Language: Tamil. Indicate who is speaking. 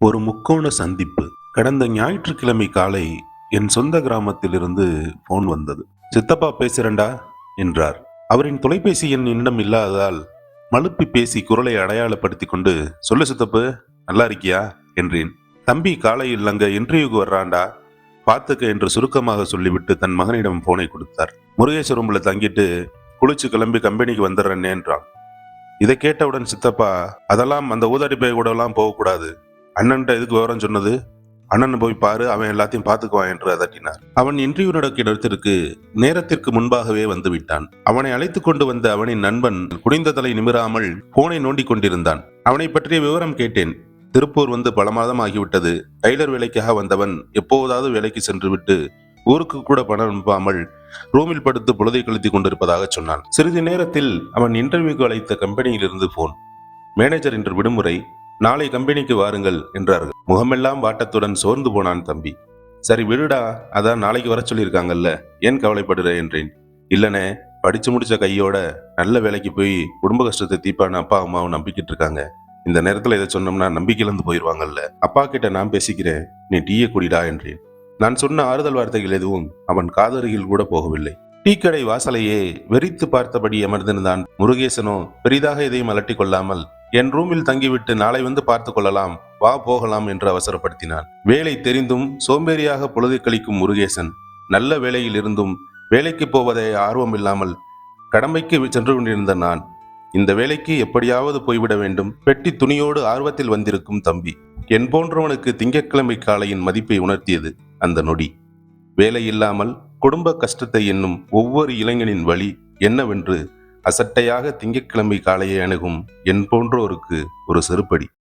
Speaker 1: ஒரு முக்கோண சந்திப்பு. கடந்த ஞாயிற்றுக்கிழமை காலை என் சொந்த கிராமத்திலிருந்து போன் வந்தது. சித்தப்பா பேசுறேன்டா என்றார். அவரின் தொலைபேசி எண் என்னிடம் இல்லாததால் மழுப்பி பேசி குரலை அடையாளப்படுத்திக் கொண்டு, சொல்லு சித்தப்பு, நல்லா இருக்கியா என்றேன். தம்பி காலையில் அங்க இன்டர்வியூக்கு வர்றான்டா, பார்த்துக்க என்று சுருக்கமாக சொல்லிவிட்டு தன் மகனிடம் போனை கொடுத்தார். முருகேஸ்வரம்ல தங்கிட்டு குளிச்சு கிளம்பி கம்பெனிக்கு வந்துடுறேன்னு என்றான். இதை கேட்டவுடன் சித்தப்பா, அதெல்லாம் அந்த ஊதாரி பைய கூட எல்லாம் போகக்கூடாது, அண்ணன்ட்ட எதுக்கு விவரம் சொன்னது, அண்ணன் போய் பாரு, அவன் எல்லாத்தையும் பார்த்துக்குவான் என்று அதட்டினார். அவன் இன்டர்வியூ நடக்கிற இடத்திற்கு நேரத்திற்கு முன்பாகவே வந்து விட்டான். அவனை அழைத்துக் கொண்டு வந்த அவனின் நண்பன் குனிந்த தலை நிமிராமல் போனை நோண்டிக் கொண்டிருந்தான். அவனை பற்றிய விவரம் கேட்டேன். திருப்பூர் வந்து பல மாதம் ஆகிவிட்டது. டைலர் வேலைக்காக வந்தவன் எப்போதாவது வேலைக்கு சென்று விட்டு ஊருக்கு கூட பணம் அனுப்பாமல் ரூமில் படுத்து பொழுதை கழித்துக் கொண்டிருப்பதாக சொன்னான். சிறிது நேரத்தில் அவன் இன்டர்வியூக்கு அழைத்த கம்பெனியில் இருந்து போன். மேனேஜர் இன்று விடுமுறை, நாளை கம்பெனிக்கு வாருங்கள் என்றார்கள். முகமெல்லாம் வாட்டத்துடன் சோர்ந்து போனான் தம்பி. சரி விடுடா, அதான் நாளைக்கு வர சொல்லியிருக்காங்கல்ல, ஏன் கவலைப்படுற என்றேன். இல்லனே, படிச்சு முடிச்ச கையோட நல்ல வேலைக்கு போய் குடும்ப கஷ்டத்தை தீப்பான அப்பா அம்மாவும் நம்பிக்கிட்டு இருக்காங்க. இந்த நேரத்துல இதை சொன்னோம்னா நம்பிக்கை இழந்து போயிடுவாங்கல்ல. அப்பா கிட்ட நான் பேசிக்கிறேன், நீ டீயை குடிடா என்றேன். நான் சொன்ன ஆறுதல் வார்த்தைகள் எதுவும் அவன் காதருகில் கூட போகவில்லை. டீ கடை வாசலையே வெறித்து பார்த்தபடி அமர்ந்திருந்தான் முருகேசனோ பெரிதாக எதையும் அலட்டிக் கொள்ளாமல், என் ரூமில் தங்கிவிட்டு நாளை வந்து பார்த்து கொள்ளலாம், வா போகலாம் என்று அவசரப்படுத்தினான். வேலை தெரிந்தும் சோம்பேறியாக பொழுதை கழிக்கும் முருகேசன் நல்ல வேலையில் இருந்தும் வேலைக்கு போவதை ஆர்வம் இல்லாமல் கடமைக்கு சென்று கொண்டிருந்த நான் இந்த வேலைக்கு எப்படியாவது போய்விட வேண்டும். பெட்டி துணியோடு ஆர்வத்தில் வந்திருக்கும் தம்பி. என் போன்றவனுக்கு திங்கட்கிழமை காலையின் மதிப்பை உணர்த்தியது அந்த நொடி. வேலை இல்லாமல் குடும்ப கஷ்டத்தை எண்ணும் ஒவ்வொரு இளைஞனின் வழி என்னவென்று அசட்டையாக திங்கட்கிழமை காலையை அணுகும் என் போன்றோருக்கு ஒரு செருப்படி.